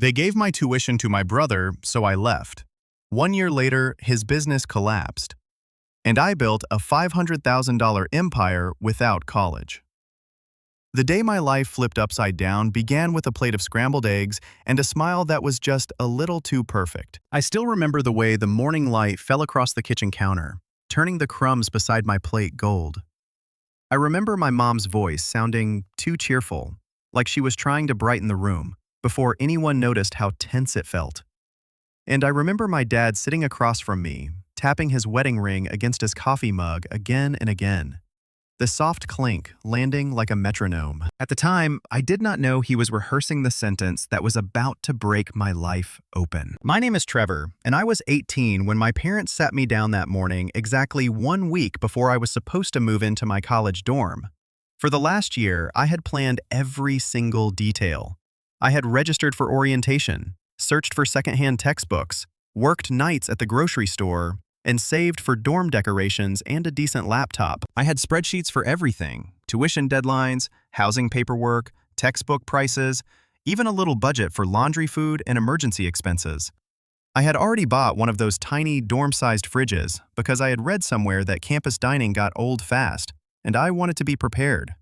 They gave my tuition to my brother, so I left. 1 year later, his business collapsed, and I built a $500,000 empire without college. The day my life flipped upside down began with a plate of scrambled eggs and a smile that was just a little too perfect. I still remember the way the morning light fell across the kitchen counter, turning the crumbs beside my plate gold. I remember my mom's voice sounding too cheerful, like she was trying to brighten the room, before anyone noticed how tense it felt. And I remember my dad sitting across from me, tapping his wedding ring against his coffee mug again and again. The soft clink landing like a metronome. At the time, I did not know he was rehearsing the sentence that was about to break my life open. My name is Trevor, and I was 18 when my parents sat me down that morning exactly 1 week before I was supposed to move into my college dorm. For the last year, I had planned every single detail. I had registered for orientation, searched for secondhand textbooks, worked nights at the grocery store, and saved for dorm decorations and a decent laptop. I had spreadsheets for everything: tuition deadlines, housing paperwork, textbook prices, even a little budget for laundry food and emergency expenses. I had already bought one of those tiny dorm-sized fridges because I had read somewhere that campus dining got old fast, and I wanted to be prepared.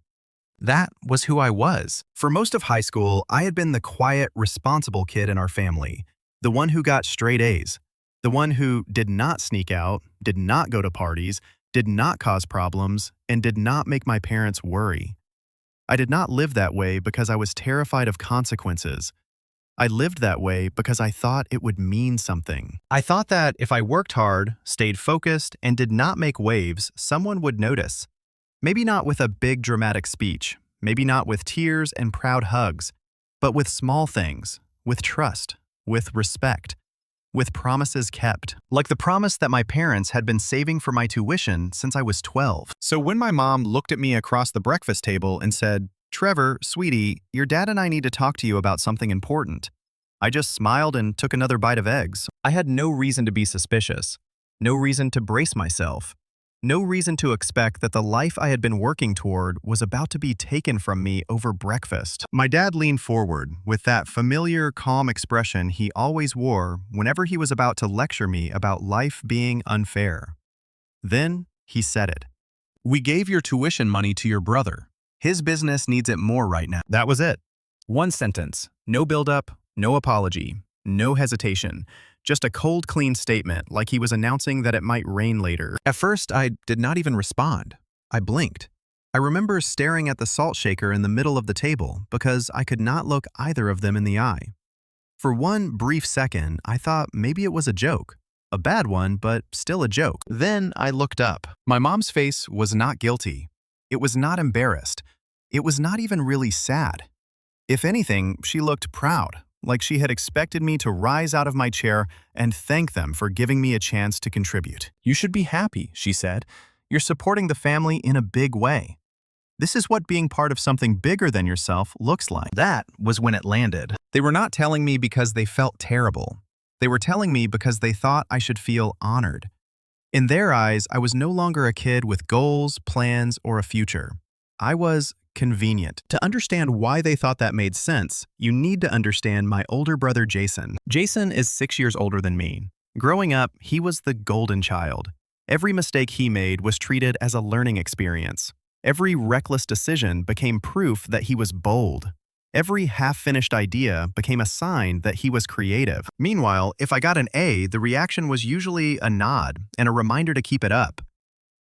That was who I was. For most of high school, I had been the quiet, responsible kid in our family, the one who got straight A's. The one who did not sneak out, did not go to parties, did not cause problems, and did not make my parents worry. I did not live that way because I was terrified of consequences. I lived that way because I thought it would mean something. I thought that if I worked hard, stayed focused, and did not make waves, someone would notice. Maybe not with a big dramatic speech, maybe not with tears and proud hugs, but with small things, with trust, with respect, with promises kept, like the promise that my parents had been saving for my tuition since I was 12. So when my mom looked at me across the breakfast table and said, "Trevor, sweetie, your dad and I need to talk to you about something important," I just smiled and took another bite of eggs. I had no reason to be suspicious, no reason to brace myself, no reason to expect that the life I had been working toward was about to be taken from me over breakfast. My dad leaned forward with that familiar, calm expression he always wore whenever he was about to lecture me about life being unfair. Then he said it. "We gave your tuition money to your brother. His business needs it more right now." That was it. One sentence. No build-up, no apology, no hesitation. Just a cold, clean statement, like he was announcing that it might rain later. At first, I did not even respond. I blinked. I remember staring at the salt shaker in the middle of the table because I could not look either of them in the eye. For one brief second, I thought maybe it was a joke. A bad one, but still a joke. Then I looked up. My mom's face was not guilty. It was not embarrassed. It was not even really sad. If anything, she looked proud, like she had expected me to rise out of my chair and thank them for giving me a chance to contribute. "You should be happy," she said. "You're supporting the family in a big way. This is what being part of something bigger than yourself looks like." That was when it landed. They were not telling me because they felt terrible. They were telling me because they thought I should feel honored. In their eyes, I was no longer a kid with goals, plans, or a future. I was convenient. To understand why they thought that made sense, you need to understand my older brother Jason. Jason is 6 years older than me. Growing up, he was the golden child. Every mistake he made was treated as a learning experience. Every reckless decision became proof that he was bold. Every half-finished idea became a sign that he was creative. Meanwhile, if I got an A, the reaction was usually a nod and a reminder to keep it up.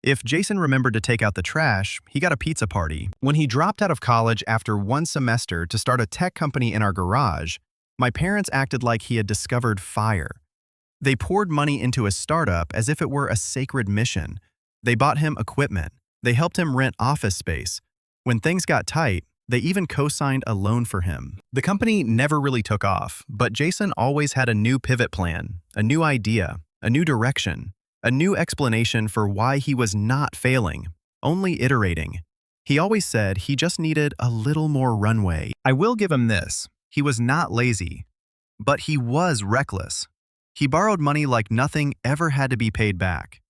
If Jason remembered to take out the trash, he got a pizza party. When he dropped out of college after 1 semester to start a tech company in our garage, my parents acted like he had discovered fire. They poured money into his startup as if it were a sacred mission. They bought him equipment. They helped him rent office space. When things got tight, they even co-signed a loan for him. The company never really took off, but Jason always had a new pivot plan, a new idea, a new direction. A new explanation for why he was not failing, only iterating. He always said he just needed a little more runway. I will give him this. He was not lazy, but he was reckless. He borrowed money like nothing ever had to be paid back.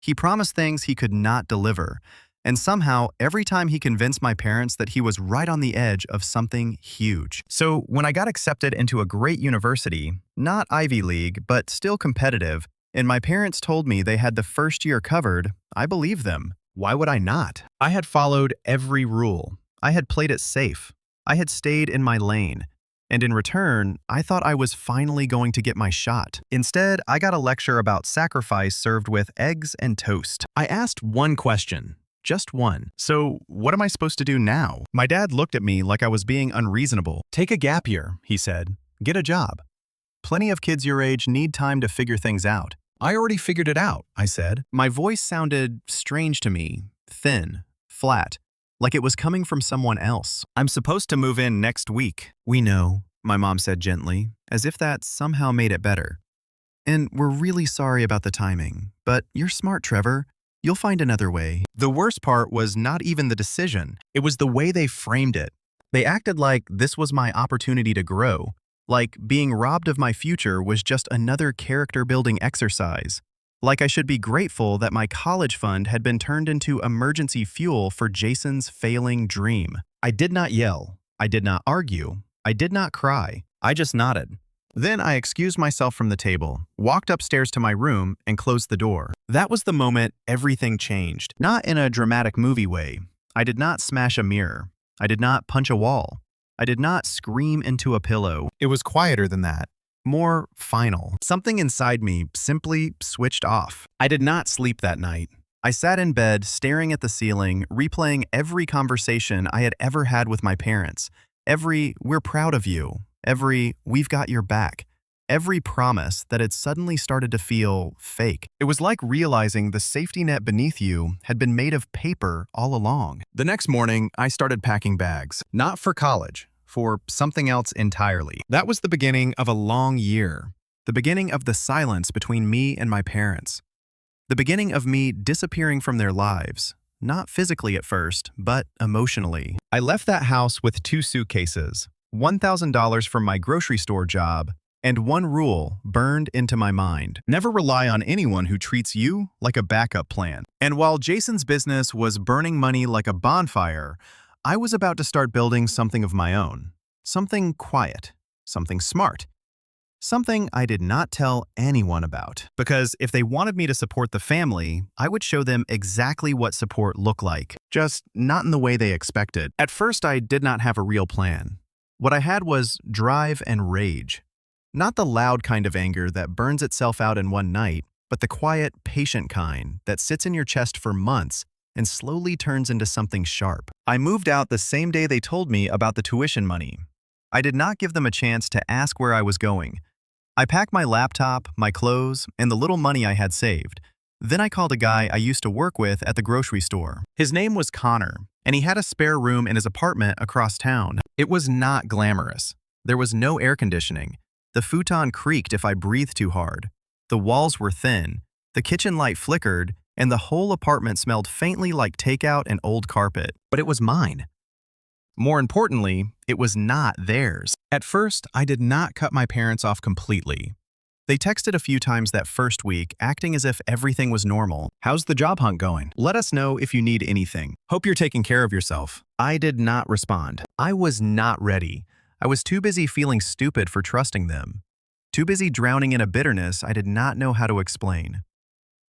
He promised things he could not deliver, And somehow, every time he convinced my parents that he was right on the edge of something huge. So when I got accepted into a great university, not Ivy League, but still competitive, and my parents told me they had the first year covered, I believed them. Why would I not? I had followed every rule. I had played it safe. I had stayed in my lane. And in return, I thought I was finally going to get my shot. Instead, I got a lecture about sacrifice served with eggs and toast. I asked one question. Just one. So, what am I supposed to do now? My dad looked at me like I was being unreasonable. Take a gap year, he said. Get a job. Plenty of kids your age need time to figure things out. I already figured it out, I said. My voice sounded strange to me, thin, flat, like it was coming from someone else. I'm supposed to move in next week. We know, my mom said gently, as if that somehow made it better. And we're really sorry about the timing, but you're smart, Trevor. You'll find another way. The worst part was not even the decision. It was the way they framed it. They acted like this was my opportunity to grow, like being robbed of my future was just another character-building exercise, like I should be grateful that my college fund had been turned into emergency fuel for Jason's failing dream. I did not yell. I did not argue. I did not cry. I just nodded. Then I excused myself from the table, walked upstairs to my room, and closed the door. That was the moment everything changed. Not in a dramatic movie way. I did not smash a mirror. I did not punch a wall. I did not scream into a pillow. It was quieter than that. More final. Something inside me simply switched off. I did not sleep that night. I sat in bed, staring at the ceiling, replaying every conversation I had ever had with my parents. Every, "we're proud of you." Every, "we've got your back." Every promise that had suddenly started to feel fake. It was like realizing the safety net beneath you had been made of paper all along. The next morning, I started packing bags. Not for college, for something else entirely. That was the beginning of a long year. The beginning of the silence between me and my parents. The beginning of me disappearing from their lives. Not physically at first, but emotionally. I left that house with 2 suitcases. $1,000 from my grocery store job, and one rule burned into my mind. Never rely on anyone who treats you like a backup plan. And while Jason's business was burning money like a bonfire, I was about to start building something of my own. Something quiet. Something smart. Something I did not tell anyone about. Because if they wanted me to support the family, I would show them exactly what support looked like. Just not in the way they expected. At first, I did not have a real plan. What I had was drive and rage. Not the loud kind of anger that burns itself out in one night, but the quiet, patient kind that sits in your chest for months and slowly turns into something sharp. I moved out the same day they told me about the tuition money. I did not give them a chance to ask where I was going. I packed my laptop, my clothes, and the little money I had saved. Then I called a guy I used to work with at the grocery store. His name was Connor, and he had a spare room in his apartment across town. It was not glamorous. There was no air conditioning. The futon creaked if I breathed too hard. The walls were thin. The kitchen light flickered, and the whole apartment smelled faintly like takeout and old carpet. But it was mine. More importantly, it was not theirs. At first, I did not cut my parents off completely. They texted a few times that first week, acting as if everything was normal. "How's the job hunt going? Let us know if you need anything. Hope you're taking care of yourself." I did not respond. I was not ready. I was too busy feeling stupid for trusting them. Too busy drowning in a bitterness I did not know how to explain.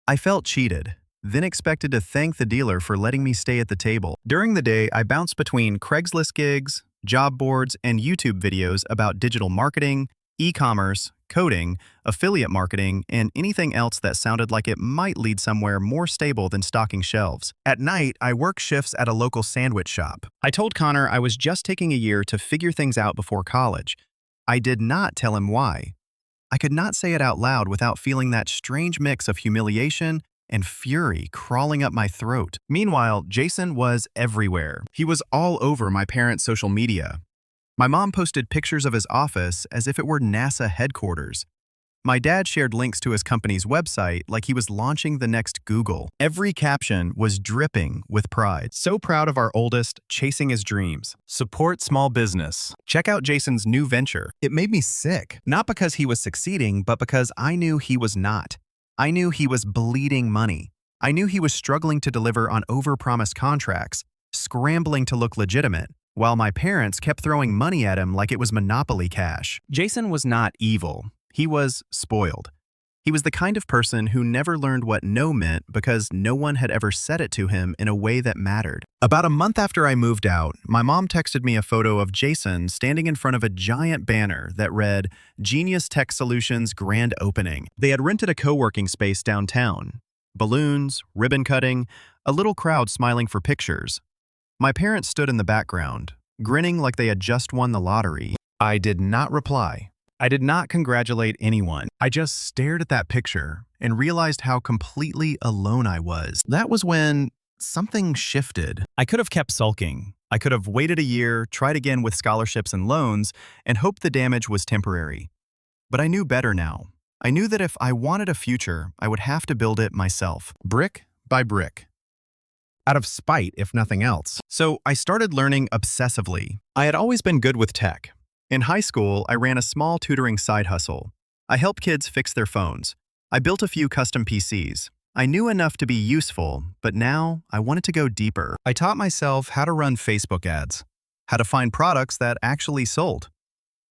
I felt cheated, then expected to thank the dealer for letting me stay at the table. During the day, I bounced between Craigslist gigs, job boards, and YouTube videos about digital marketing, e-commerce, coding, affiliate marketing, and anything else that sounded like it might lead somewhere more stable than stocking shelves. At night, I worked shifts at a local sandwich shop. I told Connor I was just taking a year to figure things out before college. I did not tell him why. I could not say it out loud without feeling that strange mix of humiliation and fury crawling up my throat. Meanwhile, Jason was everywhere. He was all over my parents' social media. My mom posted pictures of his office as if it were NASA headquarters. My dad shared links to his company's website like he was launching the next Google. Every caption was dripping with pride. "So proud of our oldest, chasing his dreams. Support small business. Check out Jason's new venture." It made me sick. Not because he was succeeding, but because I knew he was not. I knew he was bleeding money. I knew he was struggling to deliver on overpromised contracts, scrambling to look legitimate, while my parents kept throwing money at him like it was Monopoly cash. Jason was not evil. He was spoiled. He was the kind of person who never learned what no meant because no one had ever said it to him in a way that mattered. About a month after I moved out, my mom texted me a photo of Jason standing in front of a giant banner that read, "Genius Tech Solutions Grand Opening." They had rented a co-working space downtown. Balloons, ribbon cutting, a little crowd smiling for pictures. My parents stood in the background, grinning like they had just won the lottery. I did not reply. I did not congratulate anyone. I just stared at that picture and realized how completely alone I was. That was when something shifted. I could have kept sulking. I could have waited a year, tried again with scholarships and loans, and hoped the damage was temporary. But I knew better now. I knew that if I wanted a future, I would have to build it myself, brick by brick. Out of spite, if nothing else. So I started learning obsessively. I had always been good with tech. In high school, I ran a small tutoring side hustle. I helped kids fix their phones. I built a few custom PCs. I knew enough to be useful, but now I wanted to go deeper. I taught myself how to run Facebook ads, how to find products that actually sold,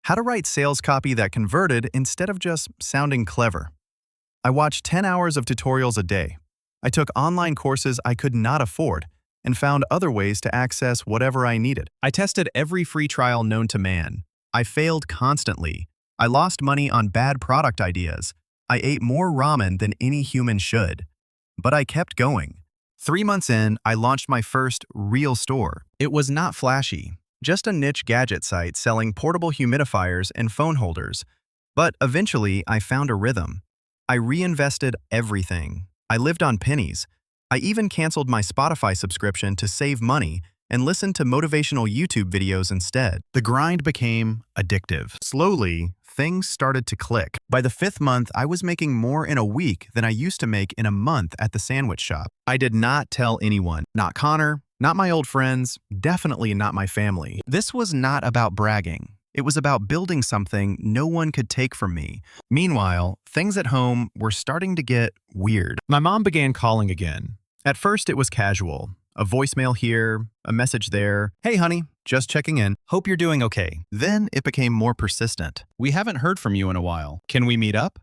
how to write sales copy that converted instead of just sounding clever. I watched 10 hours of tutorials a day. I took online courses I could not afford and found other ways to access whatever I needed. I tested every free trial known to man. I failed constantly. I lost money on bad product ideas. I ate more ramen than any human should. But I kept going. 3 months in, I launched my first real store. It was not flashy, just a niche gadget site selling portable humidifiers and phone holders. But eventually, I found a rhythm. I reinvested everything. I lived on pennies. I even canceled my Spotify subscription to save money and listened to motivational YouTube videos instead. The grind became addictive. Slowly, things started to click. By the 5th month, I was making more in a week than I used to make in a month at the sandwich shop. I did not tell anyone. Not Connor, not my old friends, definitely not my family. This was not about bragging. It was about building something no one could take from me. Meanwhile, things at home were starting to get weird. My mom began calling again. At first, it was casual. A voicemail here, a message there. "Hey honey, just checking in. Hope you're doing okay." Then it became more persistent. "We haven't heard from you in a while. Can we meet up?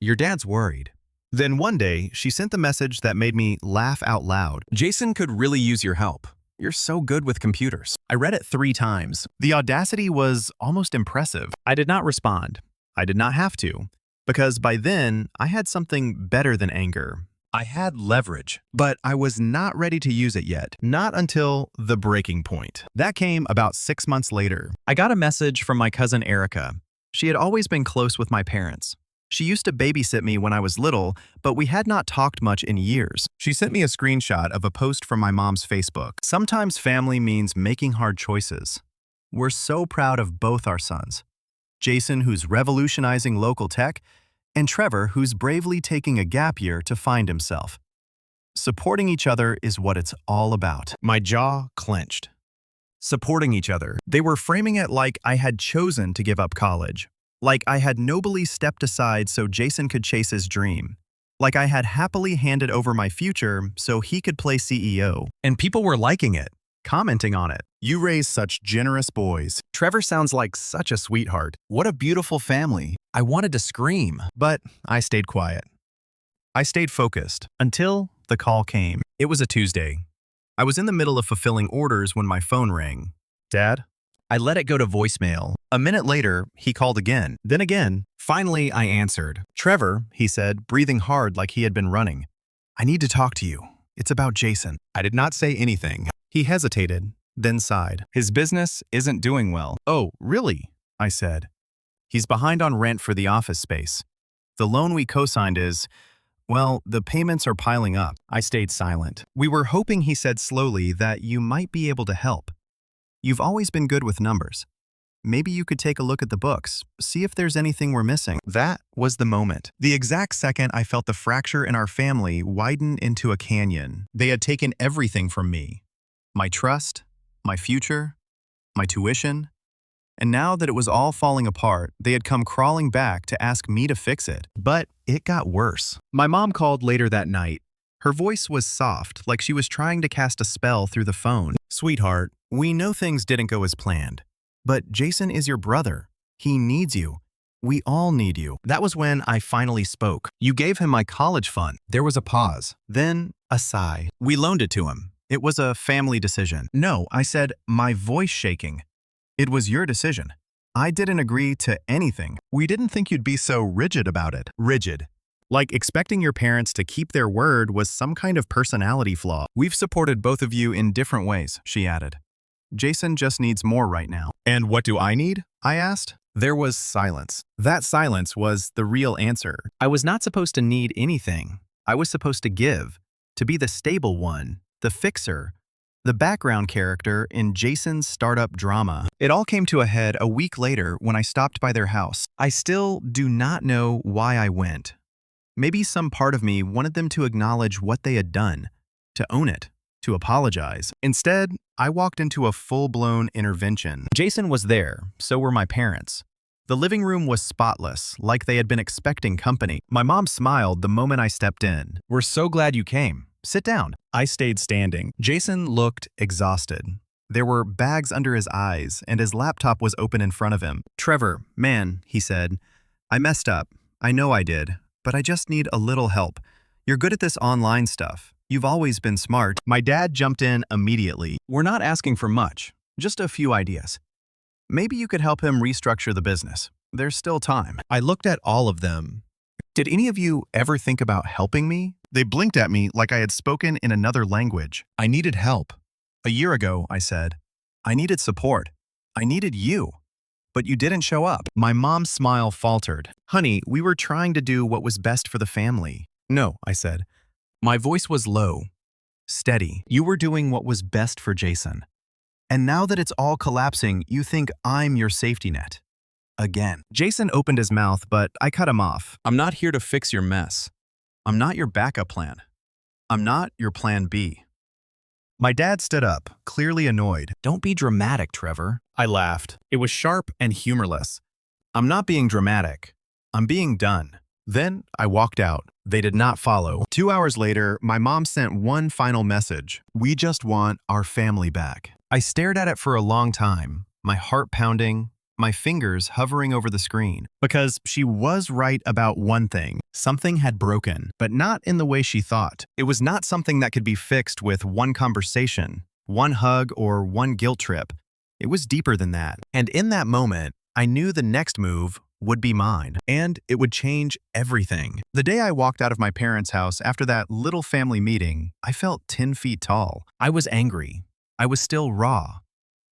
Your dad's worried." Then one day, she sent the message that made me laugh out loud. "Jason could really use your help. You're so good with computers." I read it 3 times. The audacity was almost impressive. I did not respond. I did not have to, because by then, I had something better than anger. I had leverage, but I was not ready to use it yet. Not until the breaking point. That came about 6 months later. I got a message from my cousin Erica. She had always been close with my parents. She used to babysit me when I was little, but we had not talked much in years. She sent me a screenshot of a post from my mom's Facebook. "Sometimes family means making hard choices. We're so proud of both our sons. Jason, who's revolutionizing local tech, and Trevor, who's bravely taking a gap year to find himself. Supporting each other is what it's all about." My jaw clenched. Supporting each other. They were framing it like I had chosen to give up college. Like I had nobly stepped aside so Jason could chase his dream. Like I had happily handed over my future so he could play CEO. And people were liking it, commenting on it. "You raise such generous boys. Trevor sounds like such a sweetheart. What a beautiful family." I wanted to scream, but I stayed quiet. I stayed focused until the call came. It was a Tuesday. I was in the middle of fulfilling orders when my phone rang. "Dad?" I let it go to voicemail. A minute later, he called again, then again. Finally, I answered. "Trevor," he said, breathing hard like he had been running. "I need to talk to you. It's about Jason." I did not say anything. He hesitated, then sighed. "His business isn't doing well." "Oh, really?" I said. "He's behind on rent for the office space. The loan we co-signed is, well, the payments are piling up." I stayed silent. "We were hoping," he said slowly, "that you might be able to help. You've always been good with numbers. Maybe you could take a look at the books, see if there's anything we're missing." That was the moment. The exact second I felt the fracture in our family widen into a canyon. They had taken everything from me. My trust, my future, my tuition. And now that it was all falling apart, they had come crawling back to ask me to fix it. But it got worse. My mom called later that night. Her voice was soft, like she was trying to cast a spell through the phone. "Sweetheart, we know things didn't go as planned. But Jason is your brother. He needs you. We all need you." That was when I finally spoke. "You gave him my college fund." There was a pause, then a sigh. "We loaned it to him. It was a family decision." "No," I said, my voice shaking. "It was your decision. I didn't agree to anything." "We didn't think you'd be so rigid about it." Rigid. Like expecting your parents to keep their word was some kind of personality flaw. "We've supported both of you in different ways," she added. "Jason just needs more right now." "And what do I need?" I asked. There was silence. That silence was the real answer. I was not supposed to need anything. I was supposed to give, to be the stable one, the fixer, the background character in Jason's startup drama. It all came to a head a week later when I stopped by their house. I still do not know why I went. Maybe some part of me wanted them to acknowledge what they had done, to own it, to apologize. Instead, I walked into a full-blown intervention. Jason was there, so were my parents. The living room was spotless, like they had been expecting company. My mom smiled the moment I stepped in. "We're so glad you came. Sit down." I stayed standing. Jason looked exhausted. There were bags under his eyes, and his laptop was open in front of him. "Trevor, man," he said, "I messed up. I know I did, but I just need a little help. You're good at this online stuff. You've always been smart." My dad jumped in immediately. "We're not asking for much, just a few ideas. Maybe you could help him restructure the business. There's still time." I looked at all of them. "Did any of you ever think about helping me?" They blinked at me like I had spoken in another language. "I needed help. A year ago," I said. "I needed support. I needed you. But you didn't show up." My mom's smile faltered. "Honey, we were trying to do what was best for the family." "No," I said. My voice was low, steady. "You were doing what was best for Jason. And now that it's all collapsing, you think I'm your safety net. Again." Jason opened his mouth, but I cut him off. "I'm not here to fix your mess. I'm not your backup plan. I'm not your plan B." My dad stood up, clearly annoyed. "Don't be dramatic, Trevor." I laughed. It was sharp and humorless. "I'm not being dramatic. I'm being done." Then I walked out. They did not follow. 2 hours later, my mom sent one final message. "We just want our family back." I stared at it for a long time, my heart pounding, my fingers hovering over the screen. Because she was right about one thing. Something had broken, but not in the way she thought. It was not something that could be fixed with one conversation, one hug, or one guilt trip. It was deeper than that. And in that moment, I knew the next move would be mine, and it would change everything. The day I walked out of my parents' house after that little family meeting, I felt 10 feet tall. I was angry. I was still raw.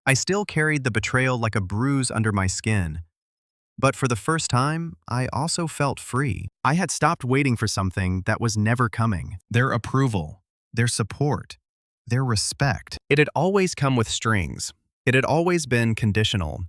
I still carried the betrayal like a bruise under my skin. But for the first time, I also felt free. I had stopped waiting for something that was never coming. Their approval, their support, their respect. It had always come with strings. It had always been conditional.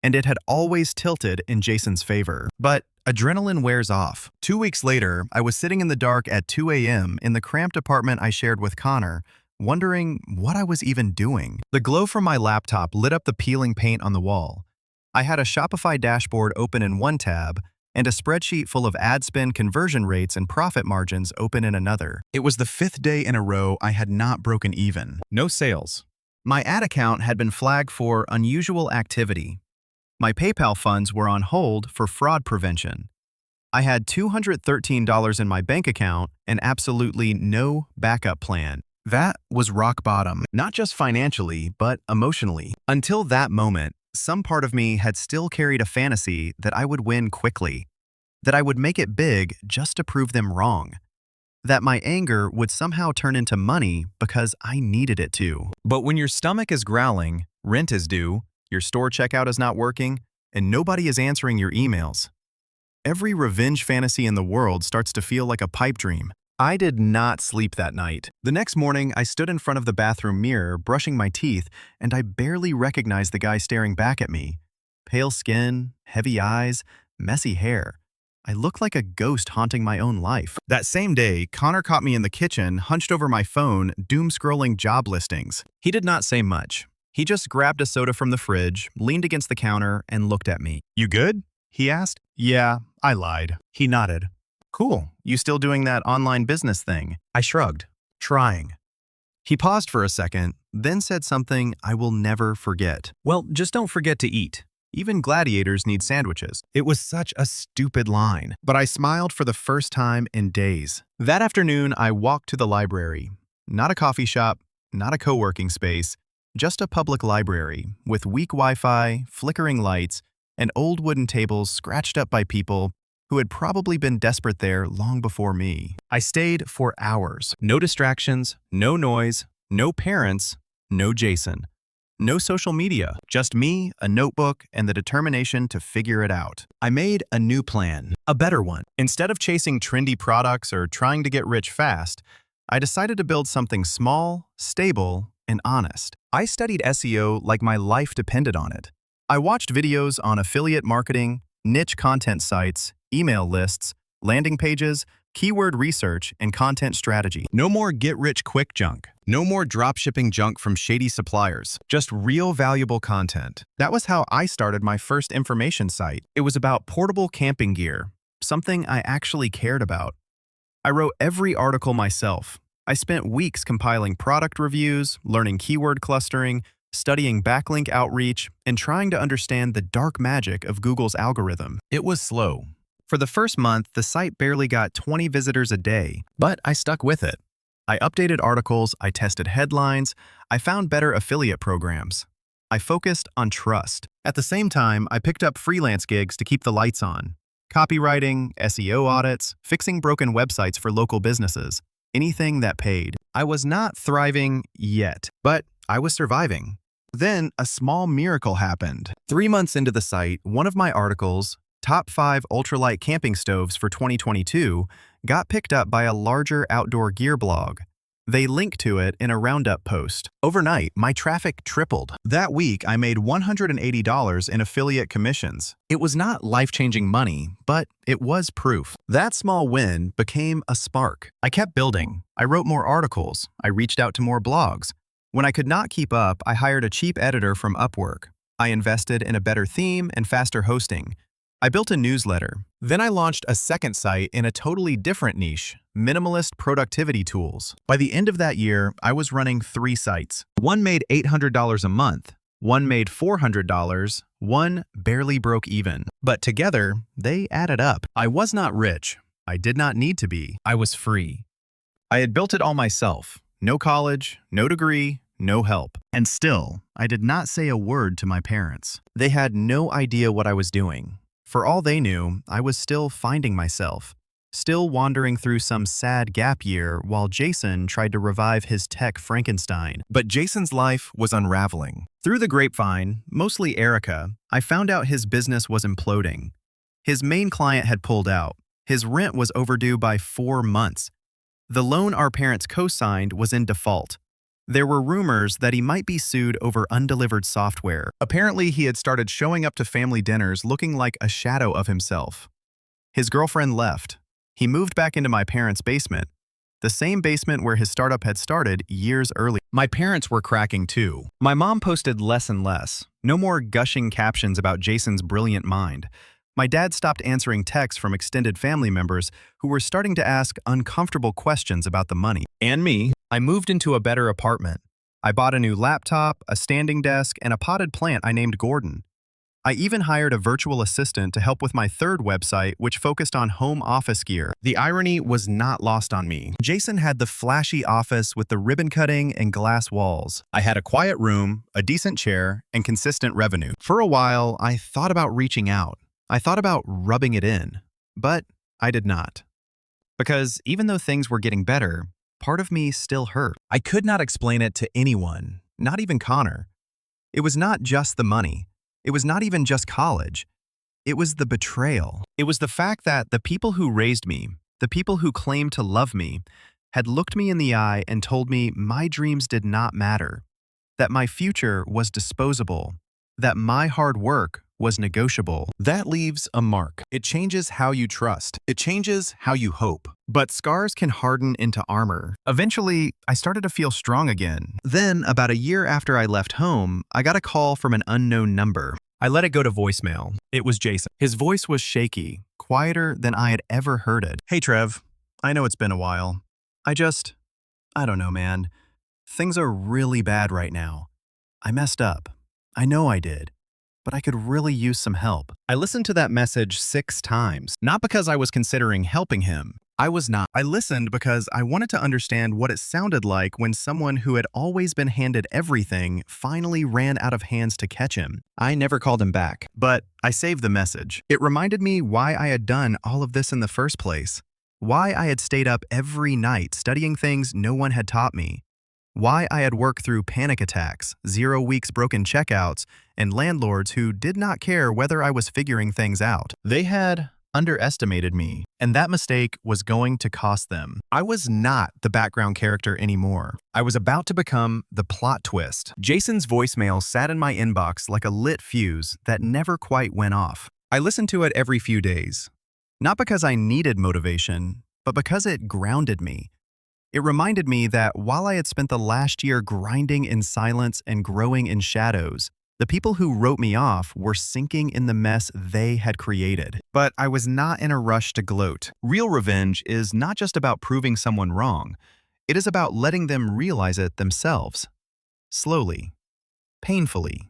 And it had always tilted in Jason's favor. But adrenaline wears off. 2 weeks later, I was sitting in the dark at 2 a.m. in the cramped apartment I shared with Connor, wondering what I was even doing. The glow from my laptop lit up the peeling paint on the wall. I had a Shopify dashboard open in one tab and a spreadsheet full of ad spend conversion rates and profit margins open in another. It was the 5th day in a row I had not broken even. No sales. My ad account had been flagged for unusual activity. My PayPal funds were on hold for fraud prevention. I had $213 in my bank account and absolutely no backup plan. That was rock bottom, not just financially, but emotionally. Until that moment, some part of me had still carried a fantasy that I would win quickly, that I would make it big just to prove them wrong, that my anger would somehow turn into money because I needed it to. But when your stomach is growling, rent is due, your store checkout is not working, and nobody is answering your emails, every revenge fantasy in the world starts to feel like a pipe dream. I did not sleep that night. The next morning, I stood in front of the bathroom mirror, brushing my teeth, and I barely recognized the guy staring back at me. Pale skin, heavy eyes, messy hair. I looked like a ghost haunting my own life. That same day, Connor caught me in the kitchen, hunched over my phone, doom-scrolling job listings. He did not say much. He just grabbed a soda from the fridge, leaned against the counter, and looked at me. "You good?" he asked. "Yeah," I lied. He nodded. Cool. You still doing that online business thing? I shrugged, trying. He paused for a second, then said something I will never forget. Well, just don't forget to eat. Even gladiators need sandwiches. It was such a stupid line, but I smiled for the first time in days. That afternoon, I walked to the library. Not a coffee shop, not a co-working space, just a public library with weak Wi-Fi, flickering lights, and old wooden tables scratched up by people who had probably been desperate there long before me. I stayed for hours. No distractions, no noise, no parents, no Jason. No social media, just me, a notebook, and the determination to figure it out. I made a new plan, a better one. Instead of chasing trendy products or trying to get rich fast, I decided to build something small, stable, and honest. I studied SEO like my life depended on it. I watched videos on affiliate marketing, niche content sites, email lists, landing pages, keyword research, and content strategy. No more get-rich-quick junk. No more dropshipping junk from shady suppliers. Just real valuable content. That was how I started my first information site. It was about portable camping gear, something I actually cared about. I wrote every article myself. I spent weeks compiling product reviews, learning keyword clustering, studying backlink outreach, and trying to understand the dark magic of Google's algorithm. It was slow. For the first month, the site barely got 20 visitors a day, but I stuck with it. I updated articles, I tested headlines, I found better affiliate programs. I focused on trust. At the same time, I picked up freelance gigs to keep the lights on. Copywriting, SEO audits, fixing broken websites for local businesses. Anything that paid. I was not thriving yet, but I was surviving. Then a small miracle happened. 3 months into the site, one of my articles, Top 5 Ultralight Camping Stoves for 2022, got picked up by a larger outdoor gear blog. They linked to it in a roundup post. Overnight, my traffic tripled. That week, I made $180 in affiliate commissions. It was not life-changing money, but it was proof. That small win became a spark. I kept building. I wrote more articles. I reached out to more blogs. When I could not keep up, I hired a cheap editor from Upwork. I invested in a better theme and faster hosting. I built a newsletter. Then I launched a second site in a totally different niche, minimalist productivity tools. By the end of that year, I was running 3 sites. One made $800 a month, one made $400, one barely broke even. But together, they added up. I was not rich. I did not need to be. I was free. I had built it all myself. No college, no degree, no help. And still, I did not say a word to my parents. They had no idea what I was doing. For all they knew, I was still finding myself, still wandering through some sad gap year while Jason tried to revive his tech Frankenstein. But Jason's life was unraveling. Through the grapevine, mostly Erica, I found out his business was imploding. His main client had pulled out. His rent was overdue by 4 months. The loan our parents co-signed was in default. There were rumors that he might be sued over undelivered software. Apparently, he had started showing up to family dinners looking like a shadow of himself. His girlfriend left. He moved back into my parents' basement, the same basement where his startup had started years earlier. My parents were cracking too. My mom posted less and less. No more gushing captions about Jason's brilliant mind. My dad stopped answering texts from extended family members who were starting to ask uncomfortable questions about the money. And me. I moved into a better apartment. I bought a new laptop, a standing desk, and a potted plant I named Gordon. I even hired a virtual assistant to help with my third website, which focused on home office gear. The irony was not lost on me. Jason had the flashy office with the ribbon cutting and glass walls. I had a quiet room, a decent chair, and consistent revenue. For a while, I thought about reaching out. I thought about rubbing it in, but I did not. Because even though things were getting better, part of me still hurt. I could not explain it to anyone, not even Connor. It was not just the money. It was not even just college. It was the betrayal. It was the fact that the people who raised me, the people who claimed to love me, had looked me in the eye and told me my dreams did not matter, that my future was disposable, that my hard work was negotiable. That leaves a mark. It changes how you trust. It changes how you hope. But scars can harden into armor. Eventually, I started to feel strong again. Then, about a year after I left home, I got a call from an unknown number. I let it go to voicemail. It was Jason. His voice was shaky, quieter than I had ever heard it. Hey, Trev. I know it's been a while. I don't know, man. Things are really bad right now. I messed up. I know I did. But I could really use some help. I listened to that message 6 times, not because I was considering helping him. I was not. I listened because I wanted to understand what it sounded like when someone who had always been handed everything finally ran out of hands to catch him. I never called him back, but I saved the message. It reminded me why I had done all of this in the first place. Why I had stayed up every night studying things no one had taught me. Why I had worked through panic attacks, 0 weeks broken checkouts, and landlords who did not care whether I was figuring things out. They had underestimated me, and that mistake was going to cost them. I was not the background character anymore. I was about to become the plot twist. Jason's voicemail sat in my inbox like a lit fuse that never quite went off. I listened to it every few days. Not because I needed motivation, but because it grounded me. It reminded me that while I had spent the last year grinding in silence and growing in shadows, the people who wrote me off were sinking in the mess they had created. But I was not in a rush to gloat. Real revenge is not just about proving someone wrong. It is about letting them realize it themselves. Slowly. Painfully.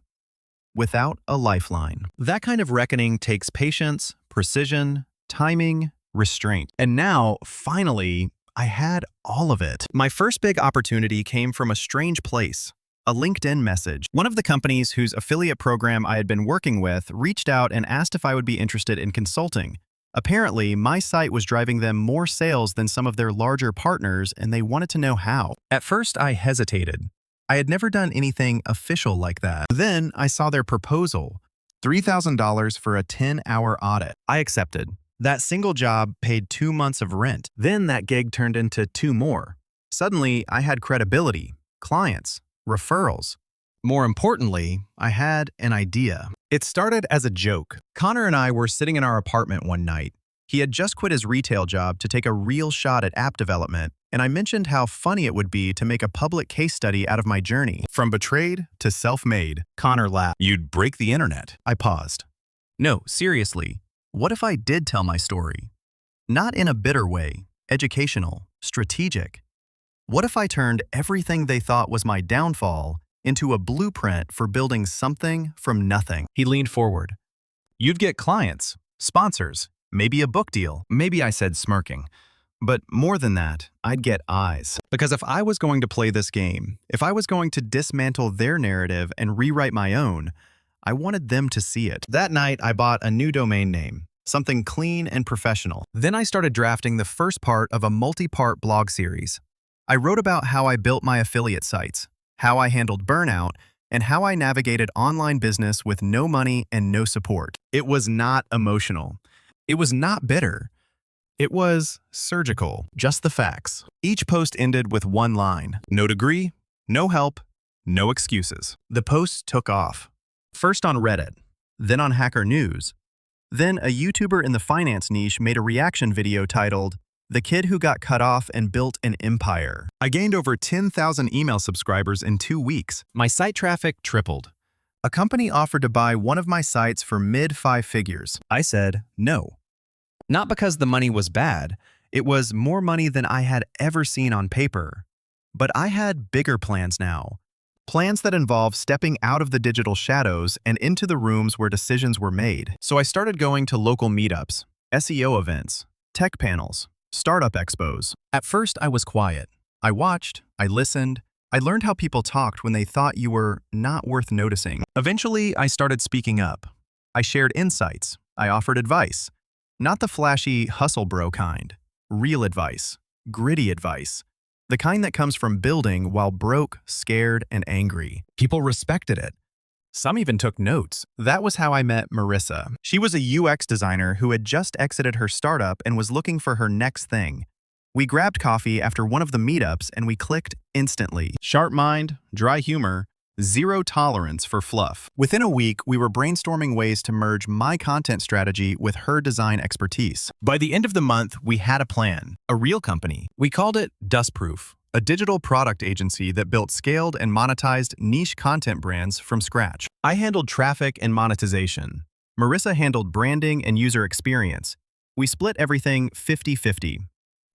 Without a lifeline. That kind of reckoning takes patience, precision, timing, restraint. And now, finally, I had all of it. My first big opportunity came from a strange place, a LinkedIn message. One of the companies whose affiliate program I had been working with reached out and asked if I would be interested in consulting. Apparently, my site was driving them more sales than some of their larger partners, and they wanted to know how. At first, I hesitated. I had never done anything official like that. Then I saw their proposal, $3,000 for a 10-hour audit. I accepted. That single job paid 2 months of rent. Then that gig turned into 2 more. Suddenly, I had credibility, clients, referrals. More importantly, I had an idea. It started as a joke. Connor and I were sitting in our apartment one night. He had just quit his retail job to take a real shot at app development, and I mentioned how funny it would be to make a public case study out of my journey. From betrayed to self-made. Connor laughed. You'd break the internet. I paused. No, seriously. What if I did tell my story? Not in a bitter way, educational, strategic. What if I turned everything they thought was my downfall into a blueprint for building something from nothing? He leaned forward. You'd get clients, sponsors, maybe a book deal. Maybe I said smirking. But more than that, I'd get eyes. Because if I was going to play this game, if I was going to dismantle their narrative and rewrite my own, I wanted them to see it. That night, I bought a new domain name, something clean and professional. Then I started drafting the first part of a multi-part blog series. I wrote about how I built my affiliate sites, how I handled burnout, and how I navigated online business with no money and no support. It was not emotional. It was not bitter. It was surgical, just the facts. Each post ended with one line: no degree, no help, no excuses. The posts took off. First on Reddit, then on Hacker News. Then a YouTuber in the finance niche made a reaction video titled, "The Kid Who Got Cut Off and Built an Empire." I gained over 10,000 email subscribers in 2 weeks. My site traffic tripled. A company offered to buy one of my sites for mid-5 figures. I said no. Not because the money was bad. It was more money than I had ever seen on paper. But I had bigger plans now. Plans that involve stepping out of the digital shadows and into the rooms where decisions were made. So I started going to local meetups, SEO events, tech panels, startup expos. At first, I was quiet. I watched, I listened, I learned how people talked when they thought you were not worth noticing. Eventually, I started speaking up. I shared insights. I offered advice. Not the flashy hustle bro kind. Real advice. Gritty advice. The kind that comes from building while broke, scared, and angry. People respected it. Some even took notes. That was how I met Marissa. She was a UX designer who had just exited her startup and was looking for her next thing. We grabbed coffee after one of the meetups and we clicked instantly. Sharp mind, dry humor, zero tolerance for fluff. Within a week, we were brainstorming ways to merge my content strategy with her design expertise. By the end of the month, we had a plan, a real company. We called it Dustproof, a digital product agency that built scaled and monetized niche content brands from scratch. I handled traffic and monetization. Marissa handled branding and user experience. We split everything 50-50.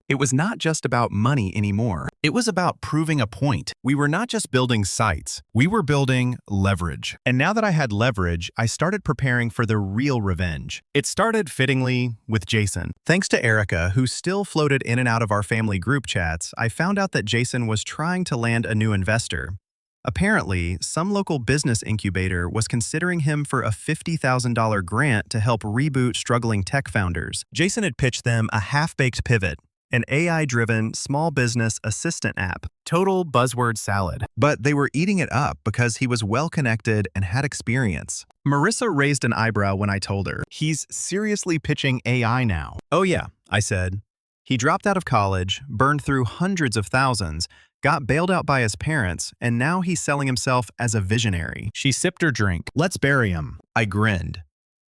It was not just about money anymore. It was about proving a point. We were not just building sites. We were building leverage. And now that I had leverage, I started preparing for the real revenge. It started fittingly with Jason. Thanks to Erica, who still floated in and out of our family group chats, I found out that Jason was trying to land a new investor. Apparently, some local business incubator was considering him for a $50,000 grant to help reboot struggling tech founders. Jason had pitched them a half-baked pivot, an AI-driven small business assistant app. Total buzzword salad. But they were eating it up because he was well-connected and had experience. Marissa raised an eyebrow when I told her, "He's seriously pitching AI now." "Oh yeah," I said. He dropped out of college, burned through hundreds of thousands, got bailed out by his parents, and now he's selling himself as a visionary. She sipped her drink. "Let's bury him." I grinned.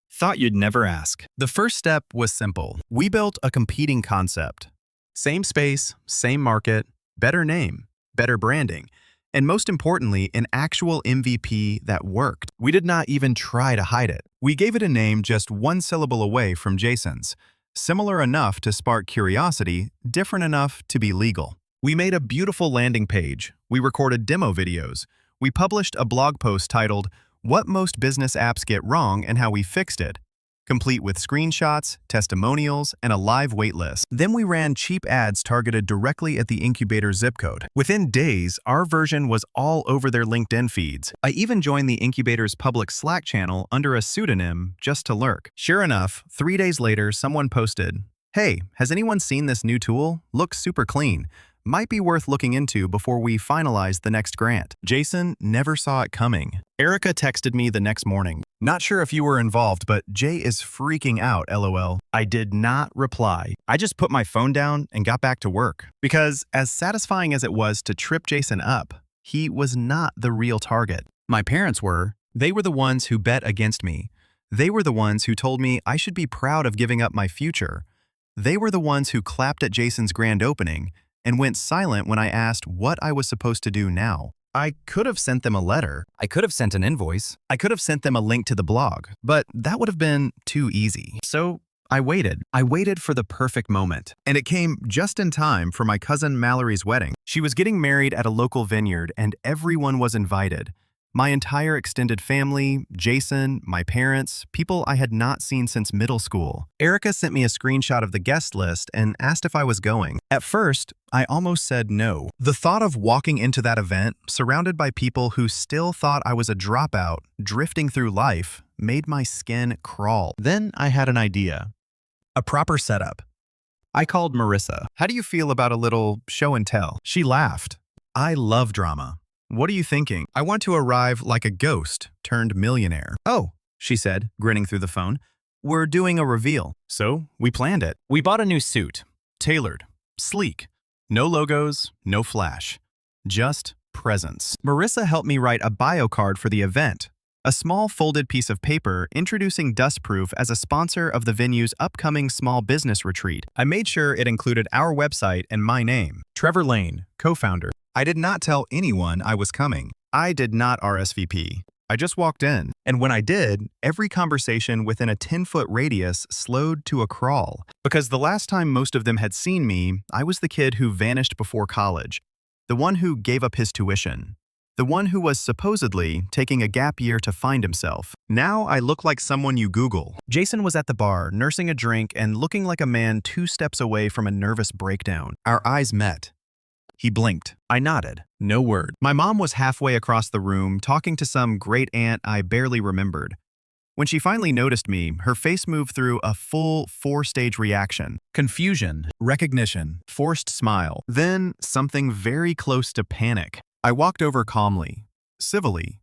"Thought you'd never ask." The first step was simple. We built a competing concept. Same space, same market, better name, better branding, and most importantly, an actual MVP that worked. We did not even try to hide it. We gave it a name just one syllable away from Jason's. Similar enough to spark curiosity, different enough to be legal. We made a beautiful landing page. We recorded demo videos. We published a blog post titled, "What Most Business Apps Get Wrong and How We Fixed It," complete with screenshots, testimonials, and a live waitlist. Then we ran cheap ads targeted directly at the incubator zip code. Within days, our version was all over their LinkedIn feeds. I even joined the incubator's public Slack channel under a pseudonym just to lurk. Sure enough, 3 days later, someone posted, "Hey, has anyone seen this new tool? Looks super clean. Might be worth looking into before we finalize the next grant." Jason never saw it coming. Erica texted me the next morning. "Not sure if you were involved, but Jay is freaking out, LOL. I did not reply. I just put my phone down and got back to work. Because as satisfying as it was to trip Jason up, he was not the real target. My parents were. They were the ones who bet against me. They were the ones who told me I should be proud of giving up my future. They were the ones who clapped at Jason's grand opening and went silent when I asked what I was supposed to do now. I could have sent them a letter. I could have sent an invoice. I could have sent them a link to the blog, but that would have been too easy. So I waited. I waited for the perfect moment. And it came just in time for my cousin Mallory's wedding. She was getting married at a local vineyard and everyone was invited. My entire extended family, Jason, my parents, people I had not seen since middle school. Erica sent me a screenshot of the guest list and asked if I was going. At first, I almost said no. The thought of walking into that event, surrounded by people who still thought I was a dropout, drifting through life, made my skin crawl. Then I had an idea. A proper setup. I called Marissa. "How do you feel about a little show and tell?" She laughed. "I love drama. What are you thinking?" "I want to arrive like a ghost turned millionaire." "Oh," she said, grinning through the phone. "We're doing a reveal." So we planned it. We bought a new suit. Tailored. Sleek. No logos, no flash. Just presence. Marissa helped me write a bio card for the event. A small folded piece of paper introducing Dustproof as a sponsor of the venue's upcoming small business retreat. I made sure it included our website and my name, Trevor Lane, co-founder. I did not tell anyone I was coming. I did not RSVP. I just walked in. And when I did, every conversation within a 10-foot radius slowed to a crawl. Because the last time most of them had seen me, I was the kid who vanished before college. The one who gave up his tuition. The one who was supposedly taking a gap year to find himself. Now I look like someone you Google. Jason was at the bar, nursing a drink and looking like a man 2 steps away from a nervous breakdown. Our eyes met. He blinked. I nodded. No word. My mom was halfway across the room, talking to some great aunt I barely remembered. When she finally noticed me, her face moved through a full 4-stage reaction. Confusion, recognition, forced smile, then something very close to panic. I walked over calmly, civilly,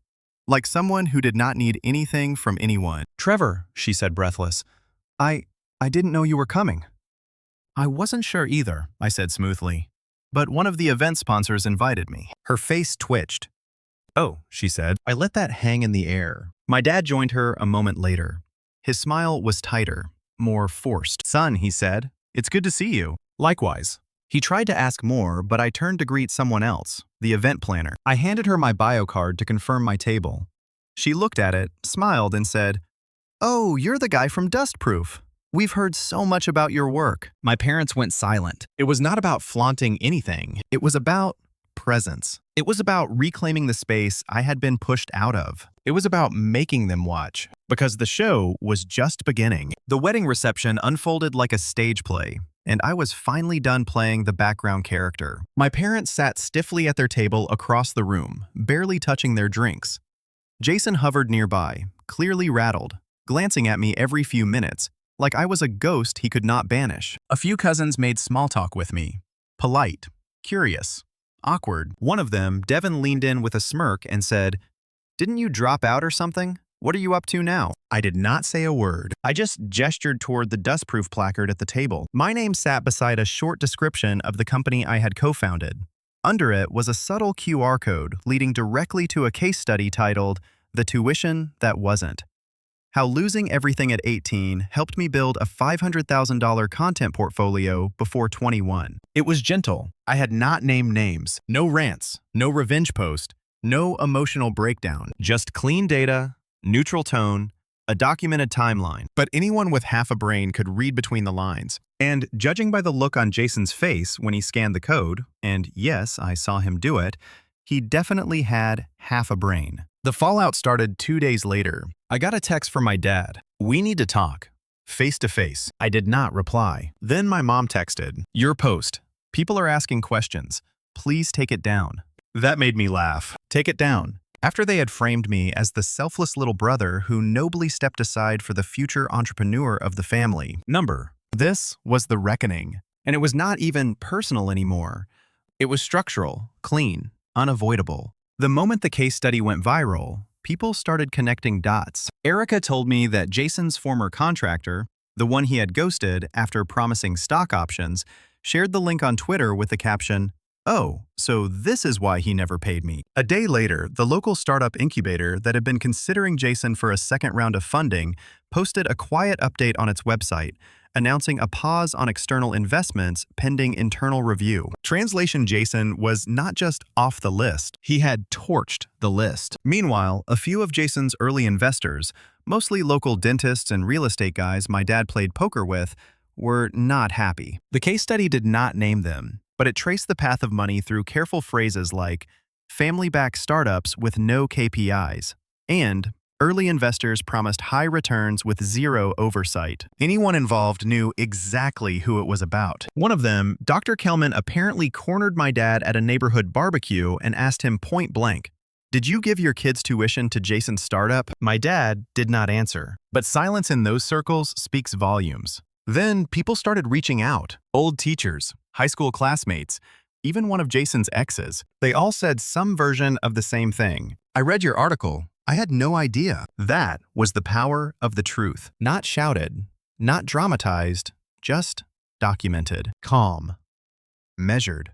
like someone who did not need anything from anyone. "Trevor," she said breathless, I didn't know you were coming." "I wasn't sure either," I said smoothly. "But one of the event sponsors invited me." Her face twitched. "Oh," she said. I let that hang in the air. My dad joined her a moment later. His smile was tighter, more forced. "Son," he said, "it's good to see you." "Likewise." He tried to ask more, but I turned to greet someone else, the event planner. I handed her my bio card to confirm my table. She looked at it, smiled, and said, "Oh, you're the guy from Dustproof." We've heard so much about your work." My parents went silent. It was not about flaunting anything. It was about presence. It was about reclaiming the space I had been pushed out of. It was about making them watch, because the show was just beginning. The wedding reception unfolded like a stage play, and I was finally done playing the background character. My parents sat stiffly at their table across the room, barely touching their drinks. Jason hovered nearby, clearly rattled, glancing at me every few minutes, like I was a ghost he could not banish. A few cousins made small talk with me. Polite, curious, awkward. One of them, Devin, leaned in with a smirk and said, "Didn't you drop out or something? What are you up to now?" I did not say a word. I just gestured toward the dustproof placard at the table. My name sat beside a short description of the company I had co-founded. Under it was a subtle QR code leading directly to a case study titled, "The Tuition That Wasn't." How losing everything at 18 helped me build a $500,000 content portfolio before 21. It was gentle. I had not named names. No rants. No revenge post. No emotional breakdown. Just clean data, neutral tone, a documented timeline. But anyone with half a brain could read between the lines. And judging by the look on Jason's face when he scanned the code, and yes, I saw him do it, he definitely had half a brain. The fallout started 2 days later. I got a text from my dad. "We need to talk. Face to face." I did not reply. Then my mom texted, "Your post. People are asking questions. Please take it down." That made me laugh. Take it down. After they had framed me as the selfless little brother who nobly stepped aside for the future entrepreneur of the family. This was the reckoning. And it was not even personal anymore. It was structural, clean, unavoidable. The moment the case study went viral, people started connecting dots. Erica told me that Jason's former contractor, the one he had ghosted after promising stock options, shared the link on Twitter with the caption, "Oh, so this is why he never paid me." A day later, the local startup incubator that had been considering Jason for a second round of funding posted a quiet update on its website, announcing a pause on external investments pending internal review. Translation: Jason was not just off the list, he had torched the list. Meanwhile, a few of Jason's early investors, mostly local dentists and real estate guys my dad played poker with, were not happy. The case study did not name them, but it traced the path of money through careful phrases like family-backed startups with no KPIs and early investors promised high returns with zero oversight. Anyone involved knew exactly who it was about. One of them, Dr. Kelman, apparently cornered my dad at a neighborhood barbecue and asked him point blank, "Did you give your kids' tuition to Jason's startup?" My dad did not answer. But silence in those circles speaks volumes. Then people started reaching out. Old teachers, high school classmates, even one of Jason's exes. They all said some version of the same thing. "I read your article. I had no idea." That was the power of the truth. Not shouted, not dramatized, just documented. Calm, measured,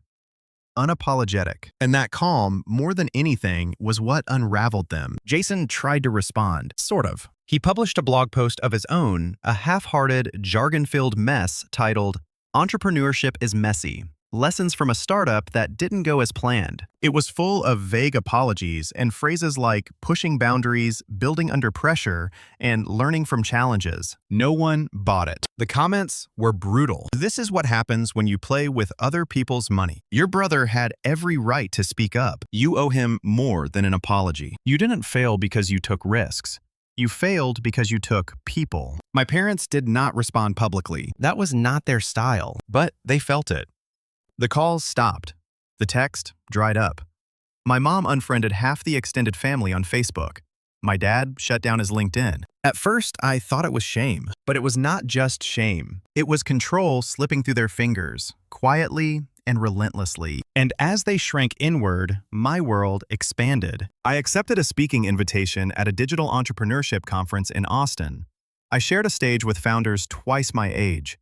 unapologetic. And that calm, more than anything, was what unraveled them. Jason tried to respond, sort of. He published a blog post of his own, a half-hearted, jargon-filled mess titled, "Entrepreneurship is Messy. Lessons from a Startup That Didn't Go as Planned." It was full of vague apologies and phrases like pushing boundaries, building under pressure, and learning from challenges. No one bought it. The comments were brutal. "This is what happens when you play with other people's money. Your brother had every right to speak up. You owe him more than an apology. You didn't fail because you took risks. You failed because you took people." My parents did not respond publicly. That was not their style, but they felt it. The calls stopped. The text dried up. My mom unfriended half the extended family on Facebook. My dad shut down his LinkedIn. At first, I thought it was shame, but it was not just shame. It was control slipping through their fingers, quietly and relentlessly. And as they shrank inward, my world expanded. I accepted a speaking invitation at a digital entrepreneurship conference in Austin. I shared a stage with founders twice my age.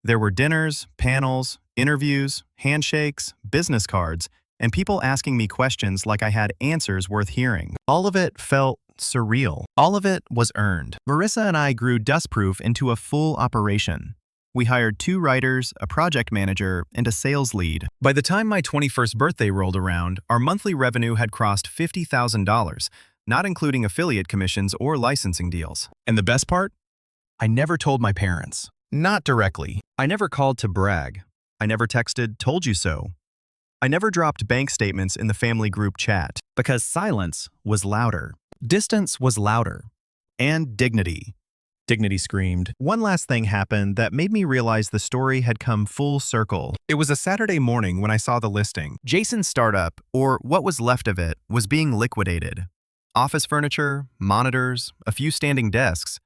There were dinners, panels, interviews, handshakes, business cards, and people asking me questions like I had answers worth hearing. All of it felt surreal. All of it was earned. Marissa and I grew Dustproof into a full operation. We hired 2 writers, a project manager, and a sales lead. By the time my 21st birthday rolled around, our monthly revenue had crossed $50,000, not including affiliate commissions or licensing deals. And the best part? I never told my parents. Not directly. I never called to brag. I never texted, told you so. I never dropped bank statements in the family group chat because silence was louder. Distance was louder. And dignity. Dignity screamed. One last thing happened that made me realize the story had come full circle. It was a Saturday morning when I saw the listing. Jason's startup, or what was left of it, was being liquidated. Office furniture, monitors, a few standing desks.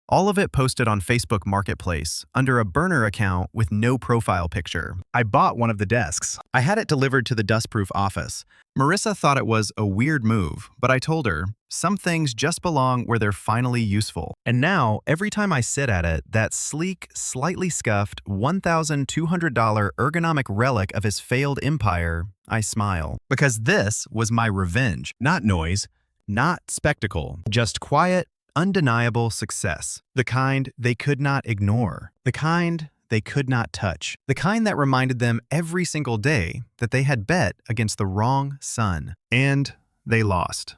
All of it posted on Facebook Marketplace under a burner account with no profile picture. I bought one of the desks. I had it delivered to the dustproof office. Marissa thought it was a weird move, but I told her, some things just belong where they're finally useful. And now, every time I sit at it, that sleek, slightly scuffed, $1,200 ergonomic relic of his failed empire, I smile. Because this was my revenge. Not noise, not spectacle, just quiet, undeniable success. The kind they could not ignore. The kind they could not touch. The kind that reminded them every single day that they had bet against the wrong sun. And they lost.